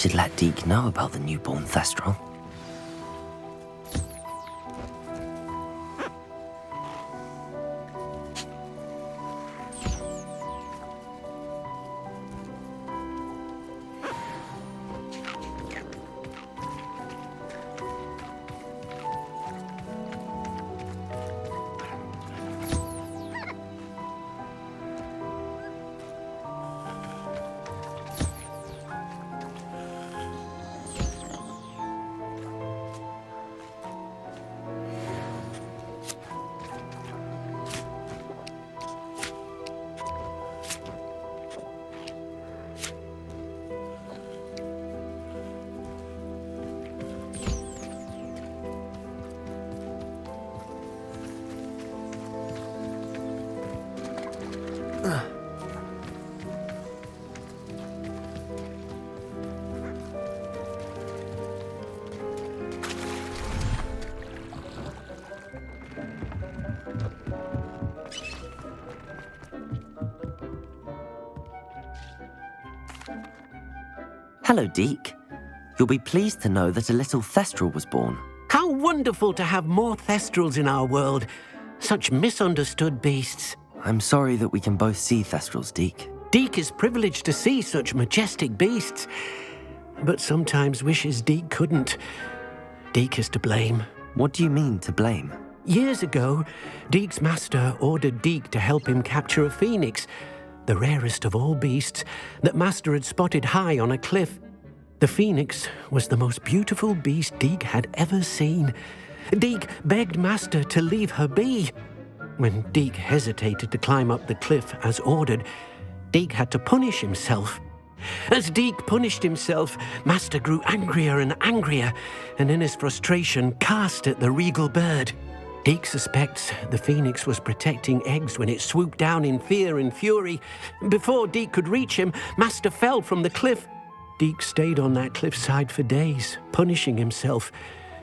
should let Deke know about the newborn Thestral. Hello, Deke. You'll be pleased to know that a little Thestral was born. How wonderful to have more Thestrals in our world. Such misunderstood beasts. I'm sorry that we can both see Thestrals, Deke. Deke is privileged to see such majestic beasts, but sometimes wishes Deke couldn't. Deke is to blame. What do you mean, to blame? Years ago, Deke's master ordered Deke to help him capture a phoenix, the rarest of all beasts, that Master had spotted high on a cliff. The phoenix was the most beautiful beast Deke had ever seen. Deke begged Master to leave her be. When Deke hesitated to climb up the cliff as ordered, Deke had to punish himself. As Deke punished himself, Master grew angrier and angrier, and in his frustration cast at the regal bird. Deke suspects the phoenix was protecting eggs when it swooped down in fear and fury. Before Deke could reach him, Master fell from the cliff. Deke stayed on that cliffside for days, punishing himself,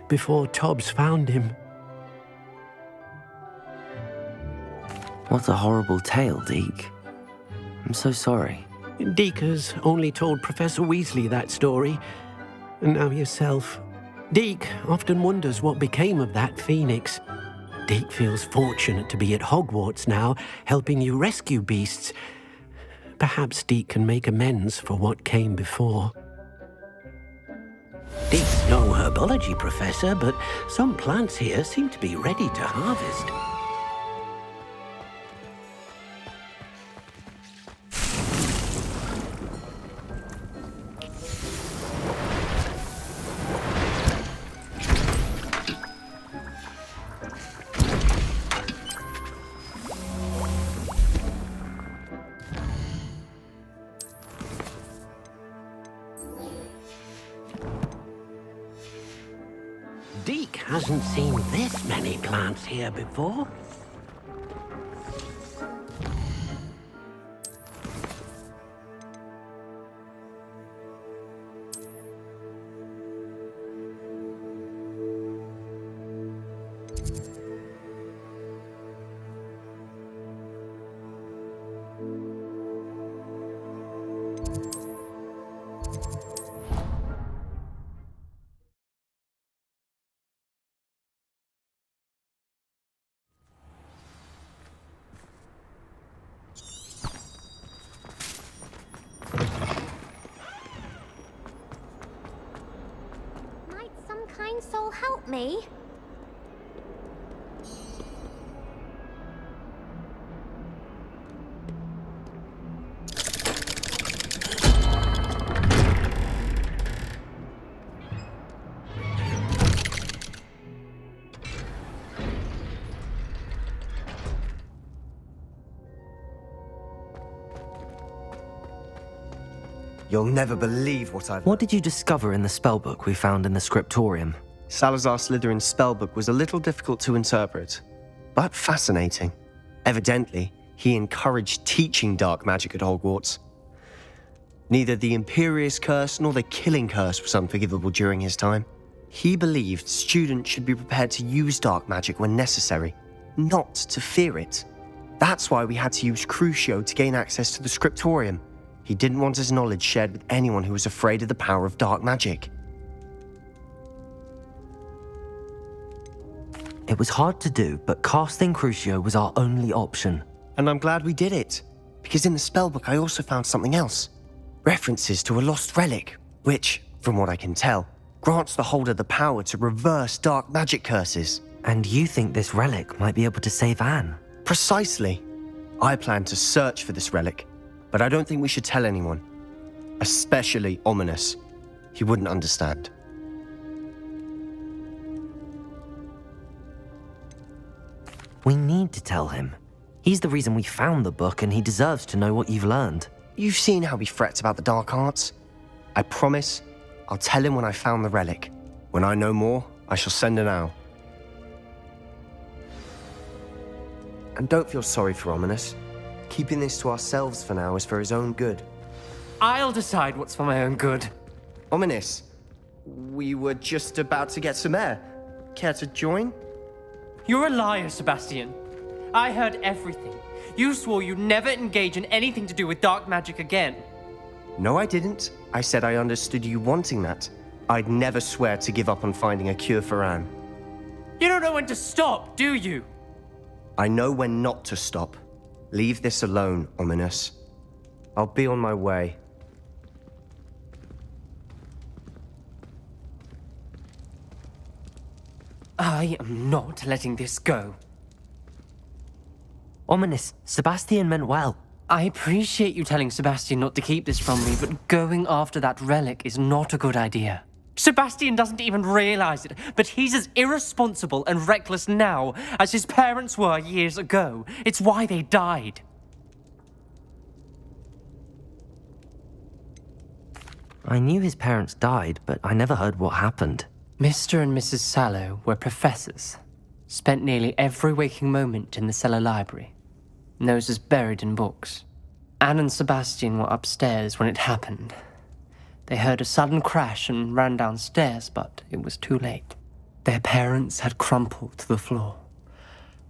before Tobbs found him. What a horrible tale, Deke. I'm so sorry. Deke has only told Professor Weasley that story, and now yourself. Deke often wonders what became of that phoenix. Deke feels fortunate to be at Hogwarts now, helping you rescue beasts. Perhaps Deke can make amends for what came before. Deke's no herbology professor, but some plants here seem to be ready to harvest. Deke hasn't seen this many plants here before. Kind soul help me? You'll never believe what I've... What did you discover in the spellbook we found in the scriptorium? Salazar Slytherin's spellbook was a little difficult to interpret, but fascinating. Evidently, he encouraged teaching dark magic at Hogwarts. Neither the Imperious Curse nor the Killing Curse was unforgivable during his time. He believed students should be prepared to use dark magic when necessary, not to fear it. That's why we had to use Crucio to gain access to the scriptorium. He didn't want his knowledge shared with anyone who was afraid of the power of dark magic. It was hard to do, but casting Crucio was our only option. And I'm glad we did it, because in the spellbook I also found something else. References to a lost relic, which, from what I can tell, grants the holder the power to reverse dark magic curses. And you think this relic might be able to save Anne? Precisely. I plan to search for this relic, but I don't think we should tell anyone. Especially Ominous. He wouldn't understand. We need to tell him. He's the reason we found the book, and he deserves to know what you've learned. You've seen how he frets about the dark arts. I promise I'll tell him when I found the relic. When I know more, I shall send an owl. And don't feel sorry for Ominous. Keeping this to ourselves for now is for his own good. I'll decide what's for my own good. Ominous, we were just about to get some air. Care to join? You're a liar, Sebastian. I heard everything. You swore you'd never engage in anything to do with dark magic again. No, I didn't. I said I understood you wanting that. I'd never swear to give up on finding a cure for Anne. You don't know when to stop, do you? I know when not to stop. Leave this alone, Ominous. I'll be on my way. I am not letting this go. Ominous, Sebastian meant well. I appreciate you telling Sebastian not to keep this from me, but going after that relic is not a good idea. Sebastian doesn't even realize it, but he's as irresponsible and reckless now as his parents were years ago. It's why they died. I knew his parents died, but I never heard what happened. Mr. and Mrs. Sallow were professors, spent nearly every waking moment in the cellar library, noses buried in books. Anne and Sebastian were upstairs when it happened. They heard a sudden crash and ran downstairs, but it was too late. Their parents had crumpled to the floor.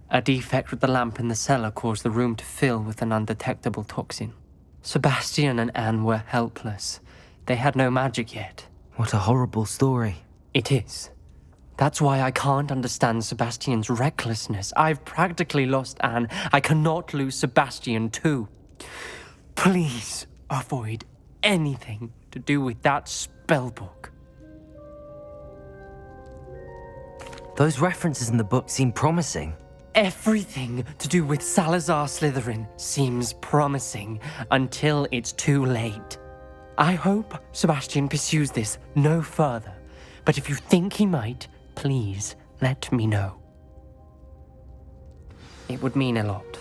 A defect with the lamp in the cellar caused the room to fill with an undetectable toxin. Sebastian and Anne were helpless. They had no magic yet. What a horrible story. It is. That's why I can't understand Sebastian's recklessness. I've practically lost Anne. I cannot lose Sebastian too. Please avoid anything to do with that spellbook. Those references in the book seem promising. Everything to do with Salazar Slytherin seems promising until it's too late. I hope Sebastian pursues this no further, but if you think he might, please let me know. It would mean a lot.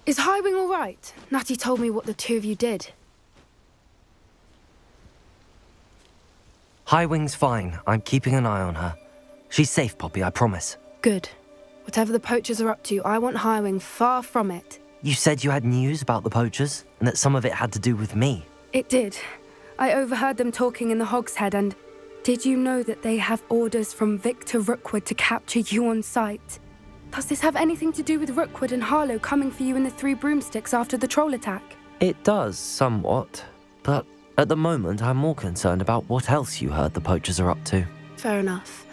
Is Highwing all right? Natty told me what the two of you did. Highwing's fine. I'm keeping an eye on her. She's safe, Poppy, I promise. Good. Whatever the poachers are up to, I want Highwing far from it. You said you had news about the poachers, and that some of it had to do with me. It did. I overheard them talking in the Hogshead, and did you know that they have orders from Victor Rookwood to capture you on sight? Does this have anything to do with Rookwood and Harlow coming for you in the Three Broomsticks after the troll attack? It does, somewhat. But at the moment, I'm more concerned about what else you heard the poachers are up to. Fair enough.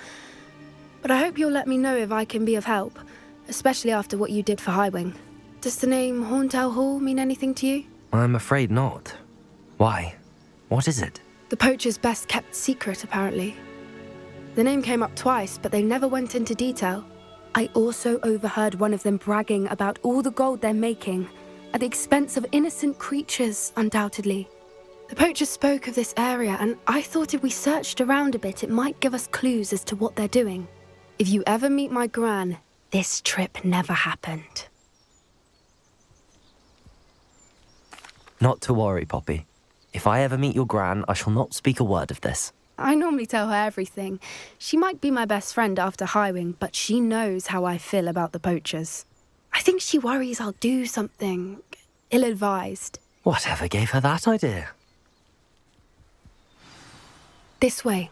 But I hope you'll let me know if I can be of help, especially after what you did for Highwing. Does the name Horntail Hall mean anything to you? I'm afraid not. Why? What is it? The poachers' best kept secret, apparently. The name came up twice, but they never went into detail. I also overheard one of them bragging about all the gold they're making, at the expense of innocent creatures, undoubtedly. The poachers spoke of this area, and I thought if we searched around a bit, it might give us clues as to what they're doing. If you ever meet my gran, this trip never happened. Not to worry, Poppy. If I ever meet your gran, I shall not speak a word of this. I normally tell her everything. She might be my best friend after Highwing, but she knows how I feel about the poachers. I think she worries I'll do something ill-advised. Whatever gave her that idea? This way.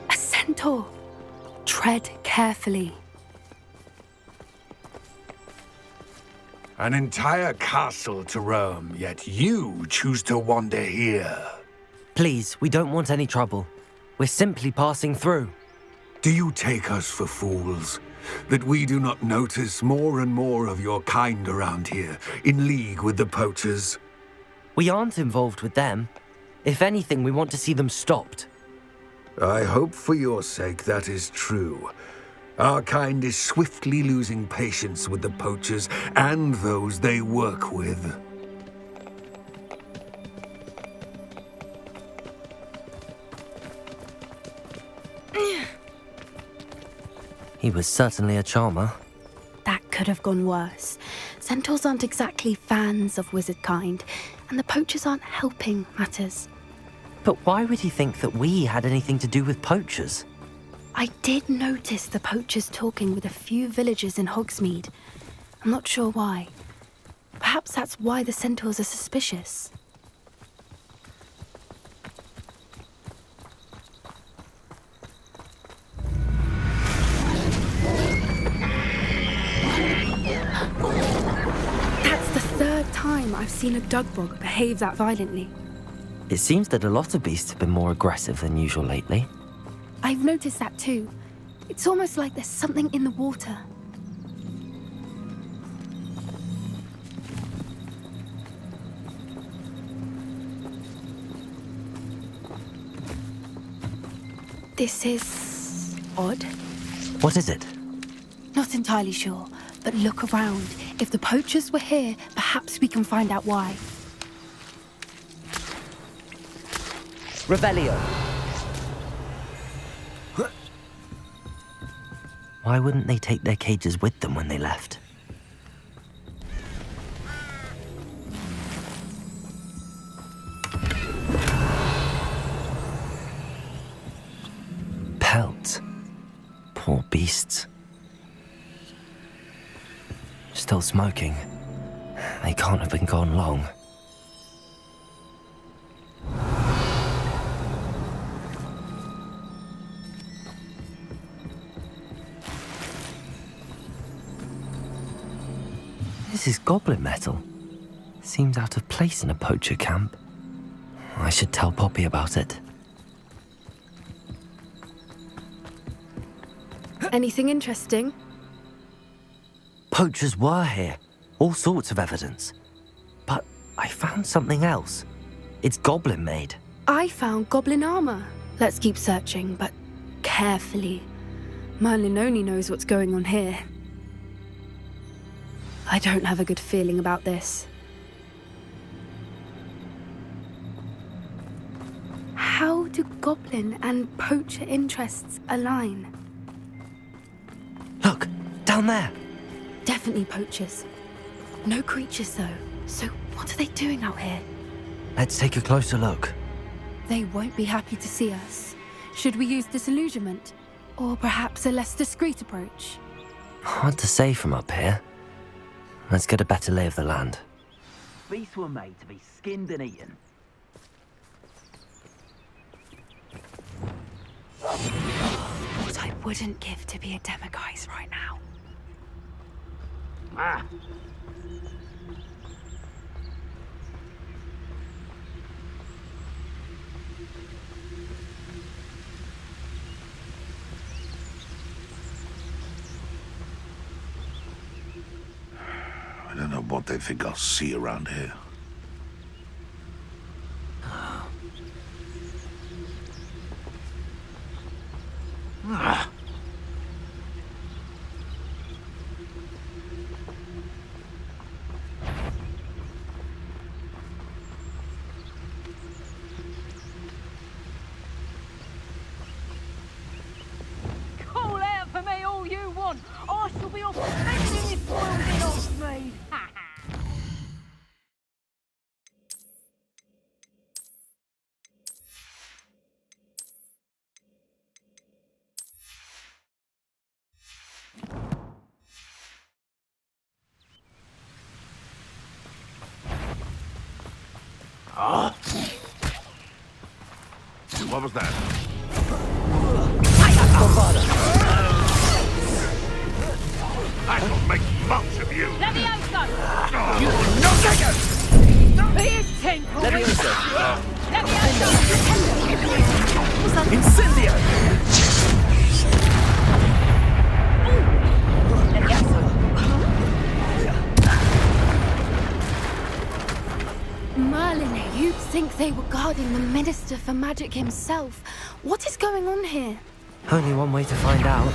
A centaur. Tread carefully. An entire castle to roam, yet you choose to wander here. Please, we don't want any trouble. We're simply passing through. Do you take us for fools? That we do not notice more and more of your kind around here, in league with the poachers? We aren't involved with them. If anything, we want to see them stopped. I hope for your sake that is true. Our kind is swiftly losing patience with the poachers and those they work with. He was certainly a charmer. That could have gone worse. Centaurs aren't exactly fans of wizard kind, and the poachers aren't helping matters. But why would he think that we had anything to do with poachers? I did notice the poachers talking with a few villagers in Hogsmeade. I'm not sure why. Perhaps that's why the centaurs are suspicious. That's the third time I've seen a dugbog behave that violently. It seems that a lot of beasts have been more aggressive than usual lately. I've noticed that too. It's almost like there's something in the water. This is odd. What is it? Not entirely sure, but look around. If the poachers were here, perhaps we can find out why. Revelio. Why wouldn't they take their cages with them when they left? Pelt. Poor beasts. Still smoking. They can't have been gone long. This is goblin metal. Seems out of place in a poacher camp. I should tell Poppy about it. Anything interesting? Poachers were here. All sorts of evidence. But I found something else. It's goblin made. I found goblin armor. Let's keep searching, but carefully. Merlin only knows what's going on here. I don't have a good feeling about this. How do goblin and poacher interests align? Look, down there. Definitely poachers. No creatures, though. So what are they doing out here? Let's take a closer look. They won't be happy to see us. Should we use disillusionment? Or perhaps a less discreet approach? Hard to say from up here. Let's get a better lay of the land. Beasts were made to be skinned and eaten. What I wouldn't give to be a demiguise right now. Ah! I don't know what they think I'll see around here. Ah. Call out for me all you want. I shall be off spending this world in Hogsmeade. What was that? I shall make much of you! Levioso! You will not take it! Be his tinkle! Levioso! Levioso! Incendio! Merlin, you'd think they were guarding the Minister for Magic himself. What is going on here? Only one way to find out.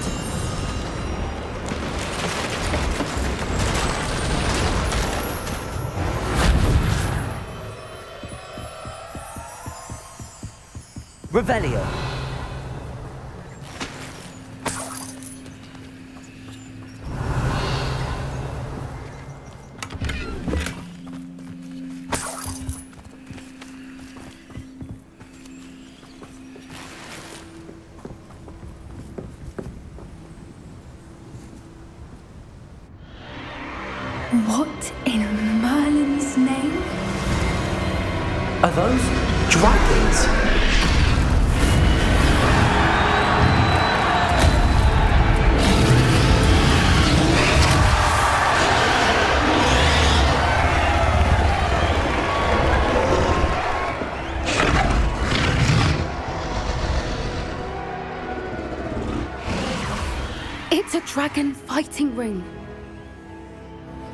Revelio. What in Merlin's name? Are those dragons? It's a dragon fighting ring.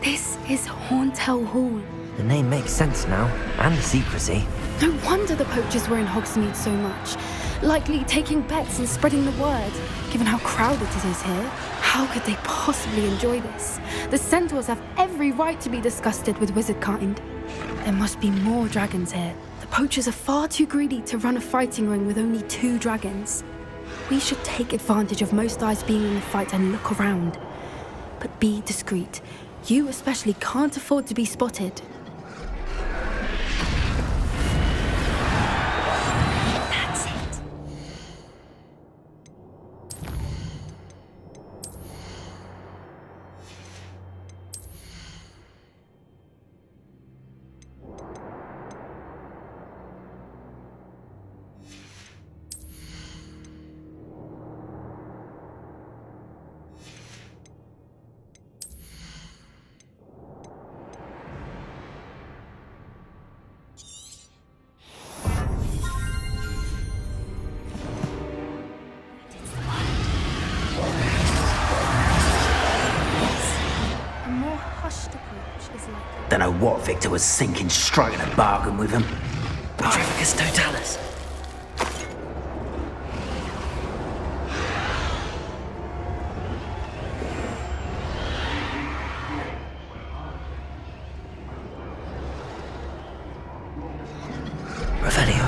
This is Horntail Hall. The name makes sense now, and the secrecy. No wonder the poachers were in Hogsmeade so much. Likely taking bets and spreading the word, given how crowded it is here. How could they possibly enjoy this? The centaurs have every right to be disgusted with wizard kind. There must be more dragons here. The poachers are far too greedy to run a fighting ring with only 2 dragons. We should take advantage of most eyes being in the fight and look around. But be discreet. You especially can't afford to be spotted. That's it. A more hushed approach is likely. Don't know what Victor was thinking, striking a bargain with him. Petrificus totalis. Revelio.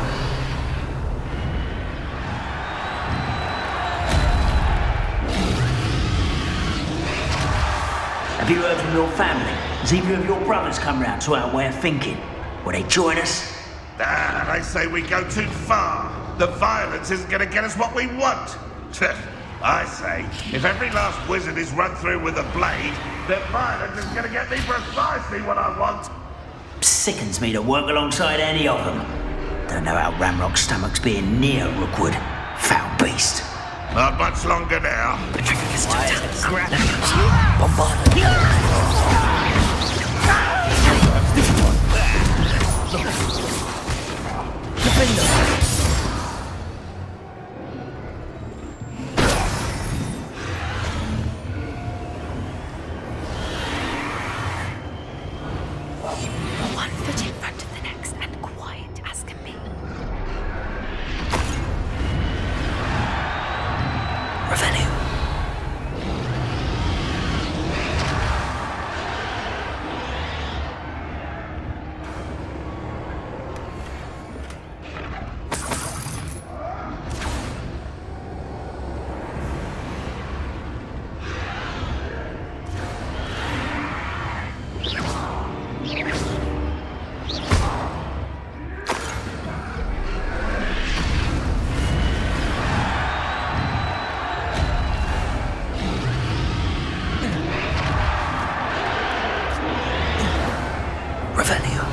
Have you heard from your family? Has either of your brothers come round to our way of thinking? Will they join us? They say we go too far. The violence isn't going to get us what we want. I say, if every last wizard is run through with a blade, then violence is going to get me precisely what I want. Sickens me to work alongside any of them. Don't know how Ramrock's stomach's being near Rookwood. Foul beast. Not much longer now. One foot in front of the next and quiet as can be. Revelio. Revelio.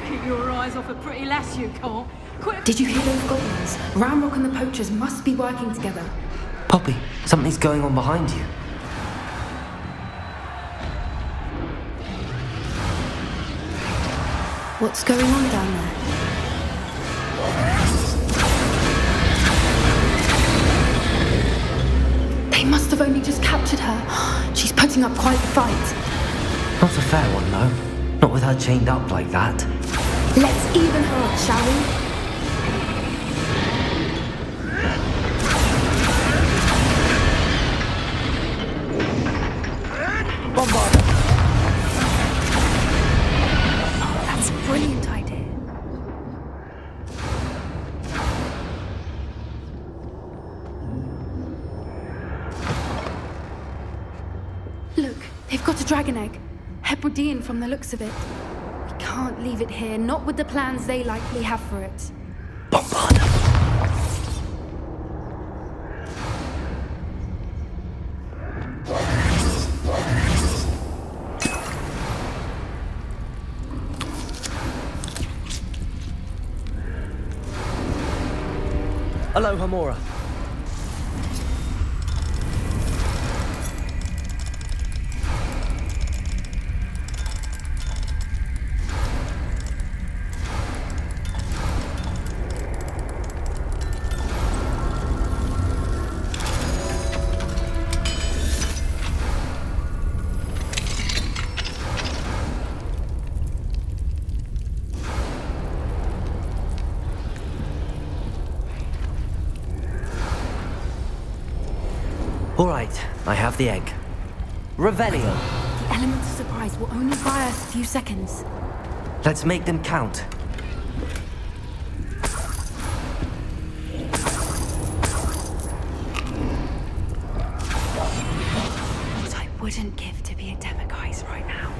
Keep your eyes off a pretty lass, you can't. Quick! Did you hear those goblins? Ramrock and the poachers must be working together. Poppy, something's going on behind you. What's going on down there? They must have only just captured her. She's putting up quite the fight. Not a fair one, though. Not with her chained up like that. Let's even her up, shall we? That's a brilliant idea. Look, they've got a dragon egg. Hebridean from the looks of it. We can't leave it here, not with the plans they likely have for it. Bombard. Hello, Hamora. All right, I have the egg. Revelio. The element of surprise will only buy us a few seconds. Let's make them count. What I wouldn't give to be a Demiguise right now.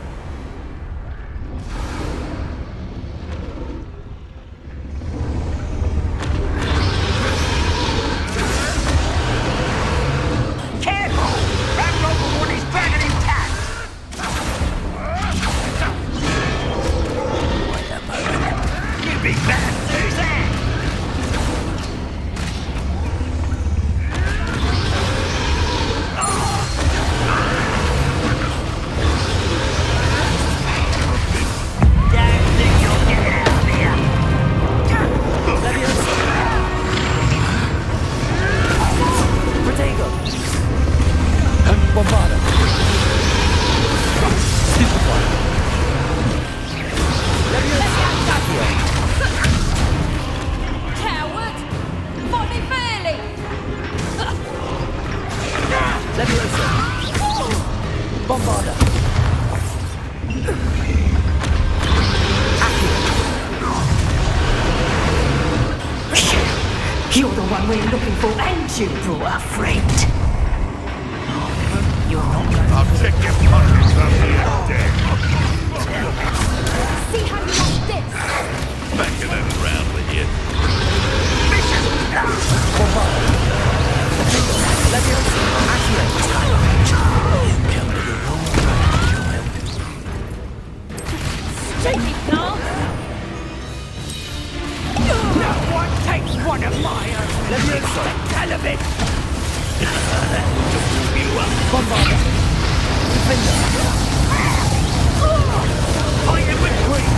Bombarder. You're the one we're looking for, and you brought a friend. You're not. I'll check your pockets after you're dead. See how you like this? Back of that around with you. Stupid dog! No one takes one of my own. Let me tell of it. Bombarder. Fighting with green.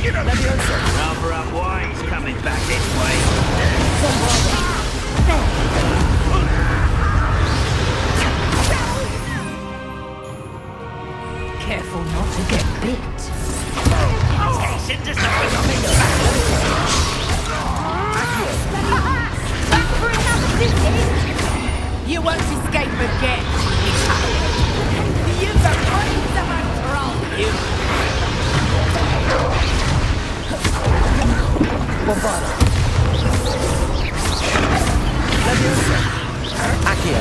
You know, rather up wise coming back this way. Careful not to get bit. Jason, just open up. You won't escape again. You've the brains of a troll, you. Bombarder. Leviosa. Accio.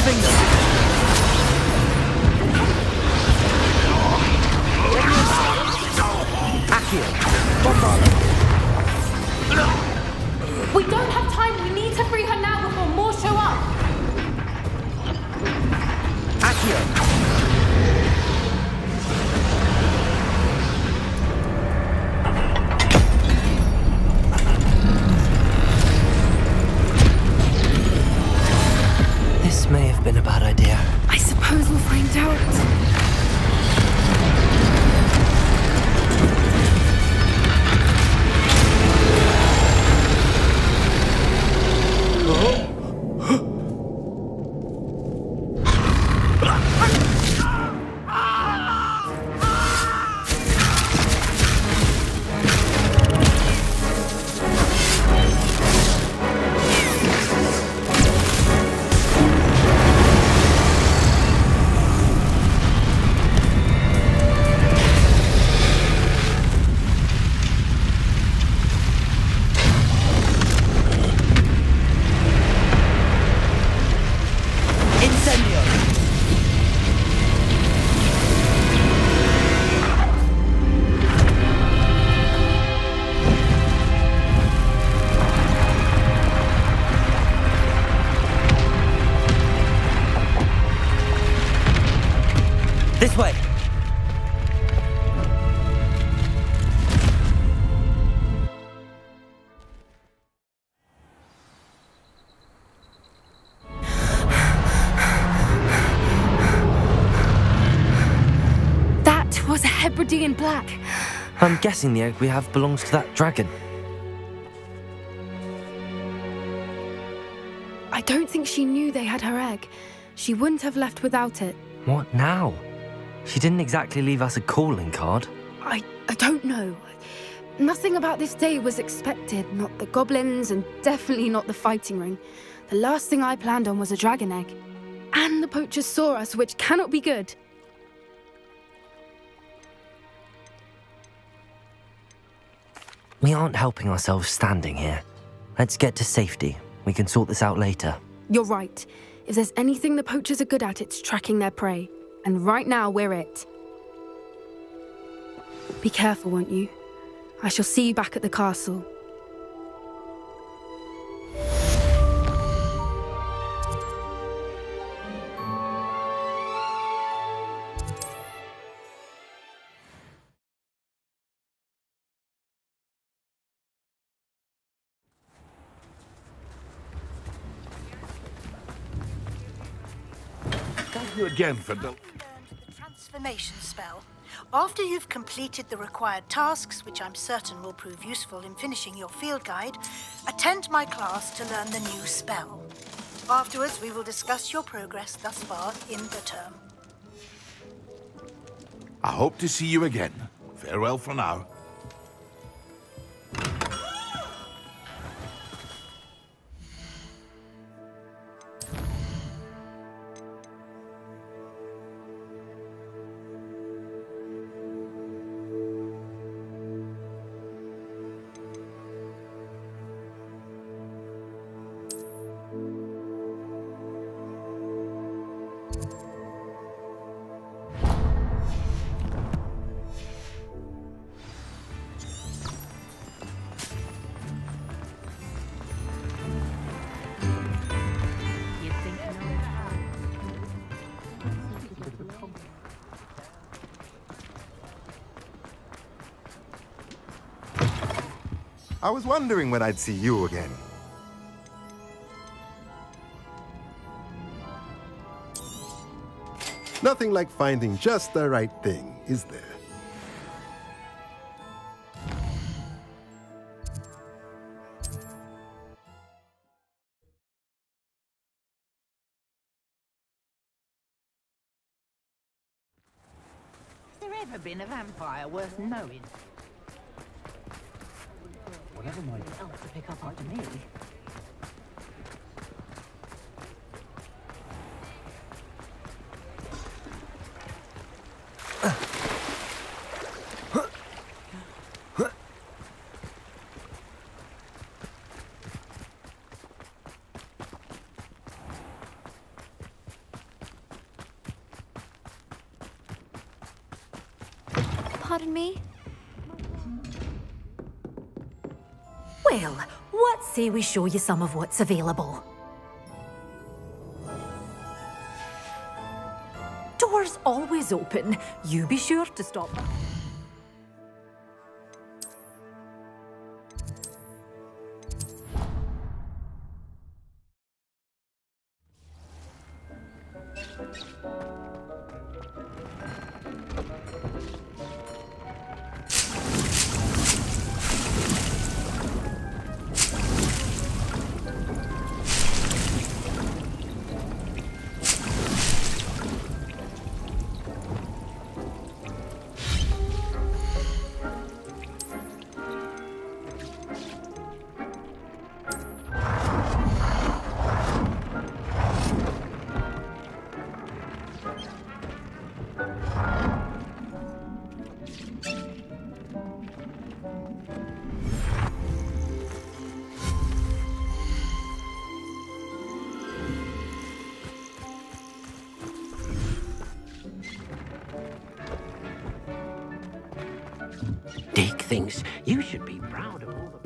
Finger. Accio. Bombarder. We don't have time. We need to free her now before more show up. Accio. This may have been a bad idea. I suppose we'll find out. This way. That was a Hebridean black. I'm guessing the egg we have belongs to that dragon. I don't think she knew they had her egg. She wouldn't have left without it. What now? She didn't exactly leave us a calling card. I don't know. Nothing about this day was expected. Not the goblins, and definitely not the fighting ring. The last thing I planned on was a dragon egg. And the poachers saw us, which cannot be good. We aren't helping ourselves standing here. Let's get to safety. We can sort this out later. You're right. If there's anything the poachers are good at, it's tracking their prey. And right now, we're it. Be careful, won't you? I shall see you back at the castle. Thank you again for the... The transformation spell. After you've completed the required tasks, which I'm certain will prove useful in finishing your field guide, attend my class to learn the new spell. Afterwards, we will discuss your progress thus far in the term. I hope to see you again. Farewell for now. I was wondering when I'd see you again. Nothing like finding just the right thing, is there? Has there ever been a vampire worth knowing? Well, never mind else to pick up after me. Pardon me? Well, what say we show you some of what's available? Doors always open. You be sure to stop. Deke thinks you should be proud of all the...